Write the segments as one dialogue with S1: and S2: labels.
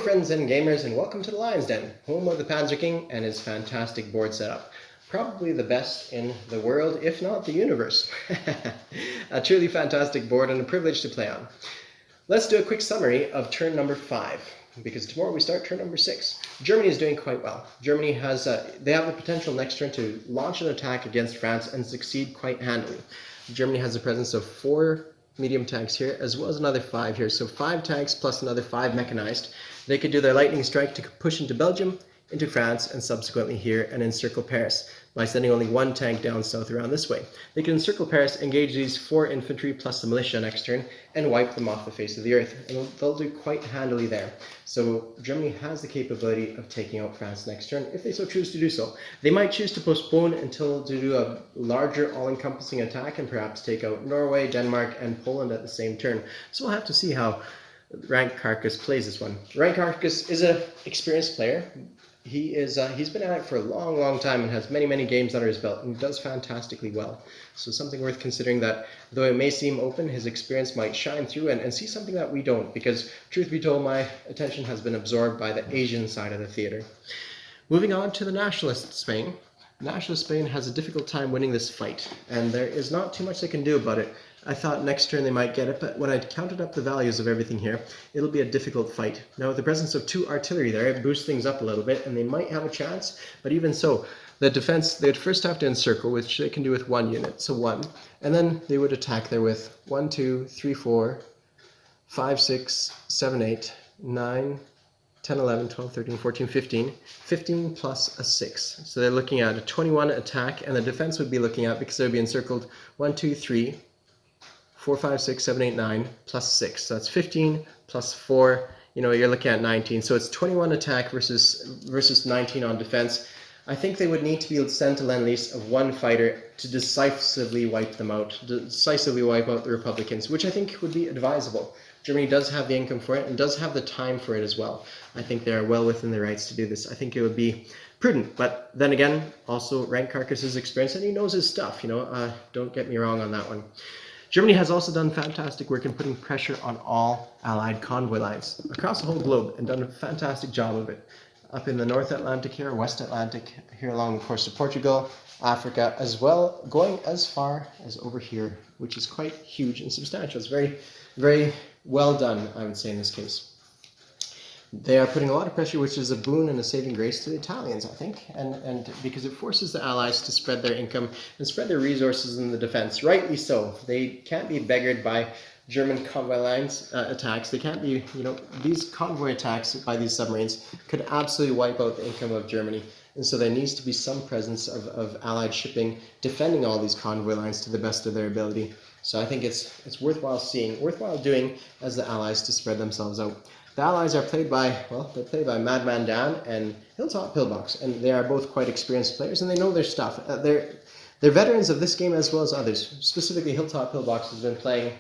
S1: friends and gamers, and welcome to the Lion's Den, home of the Panzer King and his fantastic board setup. Probably the best in the world, if not the universe. A truly fantastic board and a privilege to play on. Let's do a quick summary of turn number 5, because tomorrow we start turn number 6. Germany is doing quite well. Germany has, they have the potential next turn to launch an attack against France and succeed quite handily. Germany has a presence of 4 medium tanks here, as well as another 5 here. So 5 tanks plus another 5 mechanized. They could do their lightning strike to push into Belgium, into France, and subsequently here and encircle Paris by sending only 1 tank down south around this way. They can encircle Paris, engage these 4 infantry plus the militia next turn, and wipe them off the face of the earth. And they'll do quite handily there. So Germany has the capability of taking out France next turn, if they so choose to do so. They might choose to postpone until to do a larger all-encompassing attack and perhaps take out Norway, Denmark, and Poland at the same turn. So we'll have to see how Rank Carcass plays this one. Rank Carcass is an experienced player. He's been at it for a long time and has many games under his belt and does fantastically well. So something worth considering, that though it may seem open, his experience might shine through and see something that we don't, because truth be told, my attention has been absorbed by the Asian side of the theater. Moving on to the nationalist Spain. Nationalist Spain has a difficult time winning this fight, and there is not too much they can do about it. I thought next turn they might get it, but when I counted up the values of everything here, it'll be a difficult fight. Now with the presence of 2 artillery there, it boosts things up a little bit, and they might have a chance, but even so, the defense, they would first have to encircle, which they can do with 1 unit, so 1, and then they would attack there with 1, 2, 3, 4, 5, 6, 7, 8, 9, 10, 11, 12, 13, 14, 15. 15 plus a 6. So they're looking at a 21 attack, and the defense would be looking at, because they would be encircled, 1, 2, 3, 4, 5, 6, 7, 8, 9, plus 6. So that's 15 plus 4, you're looking at 19. So it's 21 attack versus 19 on defense. I think they would need to be sent a Lend-Lease of 1 fighter to decisively wipe them out, decisively wipe out the Republicans, which I think would be advisable. Germany does have the income for it and does have the time for it as well. I think they are well within their rights to do this. I think it would be prudent, but then again, also Rank Carcass is experienced and he knows his stuff, don't get me wrong on that one. Germany has also done fantastic work in putting pressure on all Allied convoy lines across the whole globe and done a fantastic job of it. Up in the North Atlantic here, West Atlantic, here along the coast of Portugal, Africa, as well, going as far as over here, which is quite huge and substantial. It's very well done, I would say, in this case. They are putting a lot of pressure, which is a boon and a saving grace to the Italians, I think, and because it forces the Allies to spread their income and spread their resources in the defense. Rightly so. They can't be beggared by German convoy lines attacks. They can't be, these convoy attacks by these submarines could absolutely wipe out the income of Germany. And so there needs to be some presence of Allied shipping defending all these convoy lines to the best of their ability. So I think it's worthwhile doing as the Allies to spread themselves out. The Allies are played by, they're played by Madman Dan and Hilltop Pillbox, and they are both quite experienced players, and they know their stuff. They're veterans of this game as well as others. Specifically, Hilltop Pillbox has been playing,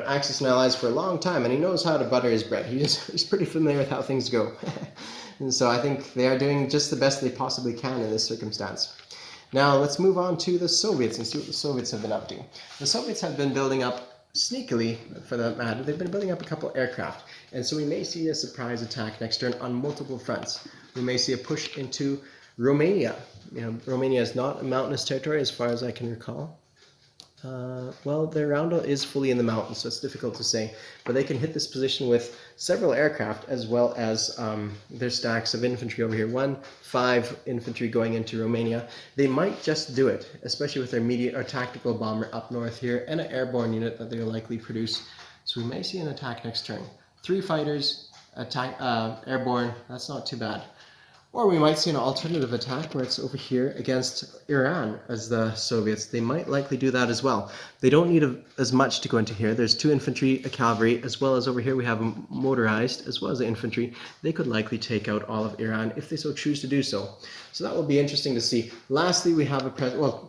S1: Axis and Allies for a long time, and he knows how to butter his bread. He's pretty familiar with how things go. And so I think they are doing just the best they possibly can in this circumstance. Now let's move on to the Soviets and see what the Soviets have been up to. The Soviets have been building up, sneakily for that matter, they've been building up a couple aircraft. And so we may see a surprise attack next turn on multiple fronts. We may see a push into Romania. Romania is not a mountainous territory as far as I can recall. Their roundel is fully in the mountains, so it's difficult to say. But they can hit this position with several aircraft as well as their stacks of infantry over here. 5 infantry going into Romania. They might just do it, especially with their immediate or tactical bomber up north here and an airborne unit that they'll likely produce. So we may see an attack next turn. 3 fighters, airborne, that's not too bad. Or we might see an alternative attack where it's over here against Iran as the Soviets. They might likely do that as well. They don't need as much to go into here. There's 2 infantry, a cavalry, as well as over here we have a motorized, as well as the infantry. They could likely take out all of Iran if they so choose to do so. So that will be interesting to see. Lastly, we have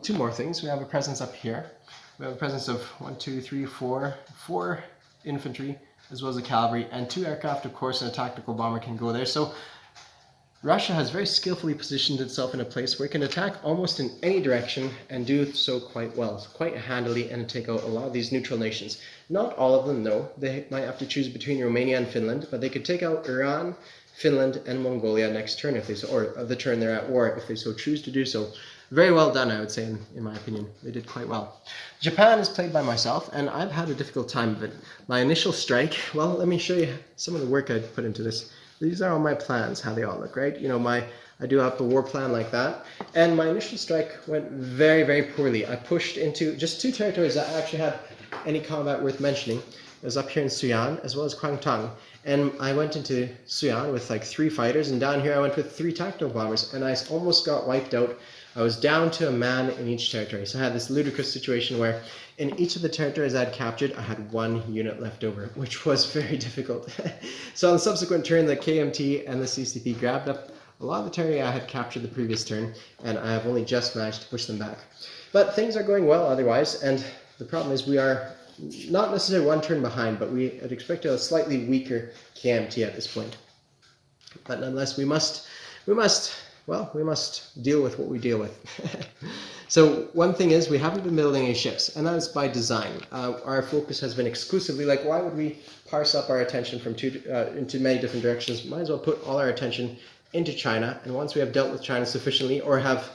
S1: 2 more things. We have a presence up here. We have a presence of 4 infantry, as well as a cavalry, and 2 aircraft, of course, and a tactical bomber can go there. So Russia has very skillfully positioned itself in a place where it can attack almost in any direction and do so quite well, quite handily, and take out a lot of these neutral nations. Not all of them, no. They might have to choose between Romania and Finland, but they could take out Iran, Finland and Mongolia next turn if they so, or the turn they're at war if they so choose to do so. Very well done, I would say, in my opinion. They did quite well. Japan is played by myself, and I've had a difficult time of it. My initial strike, well, let me show you some of the work I put into this. These are all my plans, how they all look, right? You know, I do have a war plan like that, and my initial strike went very, very poorly. I pushed into just 2 territories that actually had any combat worth mentioning. It was up here in Suyan, as well as Kwangtung. And I went into Suyan with like 3 fighters, and down here I went with 3 tactical bombers, and I almost got wiped out. I was down to a man in each territory. So I had this ludicrous situation where in each of the territories I'd captured, I had 1 unit left over, which was very difficult. So on the subsequent turn, the KMT and the CCP grabbed up a lot of the territory I had captured the previous turn, and I have only just managed to push them back. But things are going well otherwise, and the problem is we are not necessarily 1 turn behind, but we had expected a slightly weaker KMT at this point. But nonetheless, we must deal with what we deal with. So one thing is we haven't been building any ships, and that is by design. Our focus has been exclusively, like, why would we parse up our attention from into many different directions? Might as well put all our attention into China, and once we have dealt with China sufficiently or have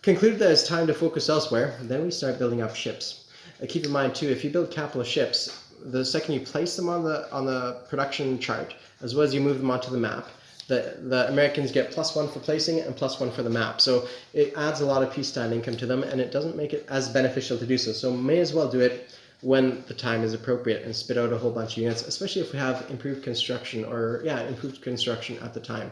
S1: concluded that it's time to focus elsewhere, then we start building up ships. Keep in mind too, if you build capital ships, the second you place them on the production chart, as well as you move them onto the map, the Americans get +1 for placing it and +1 for the map. So it adds a lot of peacetime income to them, and it doesn't make it as beneficial to do so. So may as well do it when the time is appropriate and spit out a whole bunch of units, especially if we have improved construction at the time.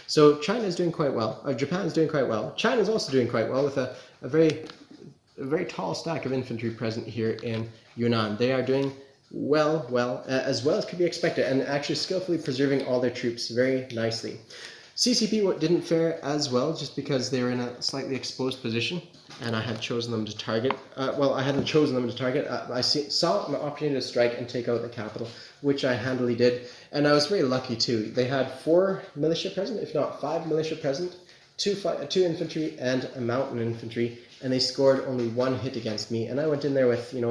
S1: So China is doing quite well. Japan is doing quite well. China is also doing quite well with a very tall stack of infantry present here in Yunnan. They are doing well as could be expected, and actually skillfully preserving all their troops very nicely. CCP didn't fare as well just because they were in a slightly exposed position, and I had chosen them to target. I hadn't chosen them to target. I saw an opportunity to strike and take out the capital, which I handily did, and I was very lucky too. They had 4 militia present, if not 5 militia present, 2 infantry and a mountain infantry, and they scored only 1 hit against me, and I went in there with 3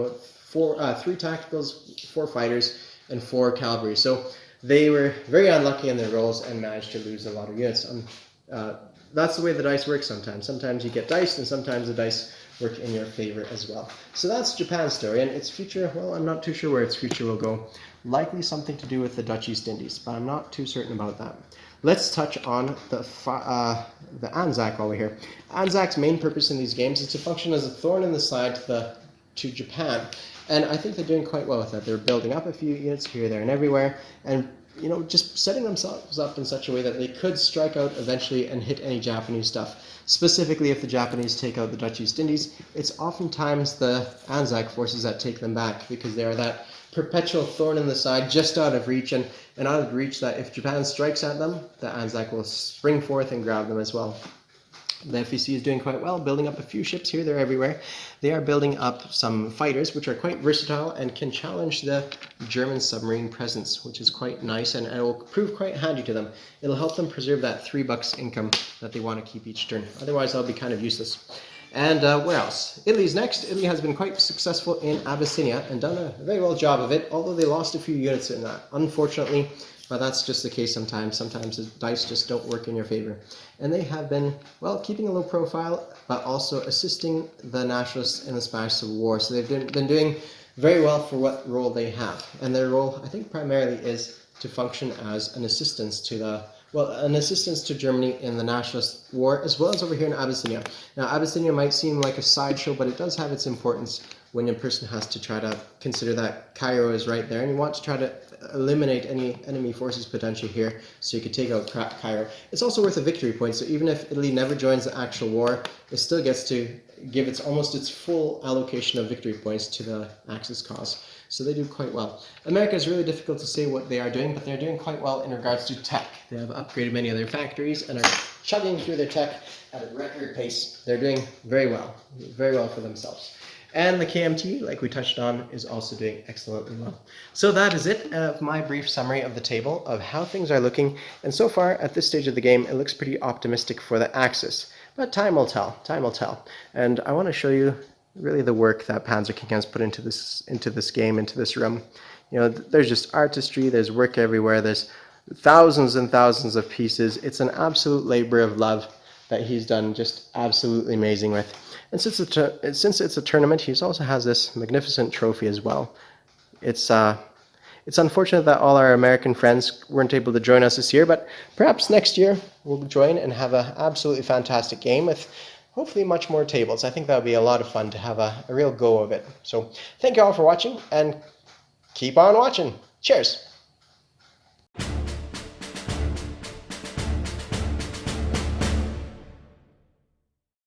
S1: tacticals, 4 fighters, and 4 cavalry. So they were very unlucky in their rolls and managed to lose a lot of units. That's the way the dice work sometimes. Sometimes you get diced, and sometimes the dice work in your favor as well. So that's Japan's story, and its future, well, I'm not too sure where its future will go. Likely something to do with the Dutch East Indies, but I'm not too certain about that. Let's touch on the Anzac over here. Anzac's main purpose in these games is to function as a thorn in the side to Japan. And I think they're doing quite well with that. They're building up a few units here, there, and everywhere, and just setting themselves up in such a way that they could strike out eventually and hit any Japanese stuff. Specifically, if the Japanese take out the Dutch East Indies, it's oftentimes the Anzac forces that take them back, because they are that perpetual thorn in the side, just out of reach, and out of reach that if Japan strikes at them, the Anzac will spring forth and grab them as well. The FEC is doing quite well, building up a few ships here, there, everywhere. They are building up some fighters, which are quite versatile and can challenge the German submarine presence, which is quite nice, and it will prove quite handy to them. It'll help them preserve that $3 income that they want to keep each turn. Otherwise, that'll be kind of useless. And where else? Italy's next. Italy has been quite successful in Abyssinia and done a very well job of it, although they lost a few units in that, unfortunately. But that's just the case sometimes. Sometimes the dice just don't work in your favor. And they have been, well, keeping a low profile, but also assisting the nationalists in the Spanish Civil War. So they've been doing very well for what role they have. And their role, I think, primarily is to function as an assistance to Germany in the nationalist war, as well as over here in Abyssinia. Now, Abyssinia might seem like a sideshow, but it does have its importance when a person has to try to consider that Cairo is right there, and you want to try to eliminate any enemy forces potentially here, so you could take out Cairo. It's also worth a victory point, so even if Italy never joins the actual war, it still gets to give almost its full allocation of victory points to the Axis cause. So they do quite well. America is really difficult to say what they are doing, but they're doing quite well in regards to tech. They have upgraded many of their factories and are chugging through their tech at a record pace. They're doing very well for themselves. And the KMT, like we touched on, is also doing excellently well. So that is it of my brief summary of the table of how things are looking. And so far, at this stage of the game, it looks pretty optimistic for the Axis. But time will tell. And I want to show you really the work that Panzer King has put into this game, into this room. There's just artistry, there's work everywhere, there's thousands and thousands of pieces. It's an absolute labor of love that he's done just absolutely amazing with. And since it's a tournament, he also has this magnificent trophy as well. It's unfortunate that all our American friends weren't able to join us this year, but perhaps next year we'll join and have an absolutely fantastic game with hopefully much more tables. I think that would be a lot of fun to have a real go of it. So thank you all for watching, and keep on watching. Cheers!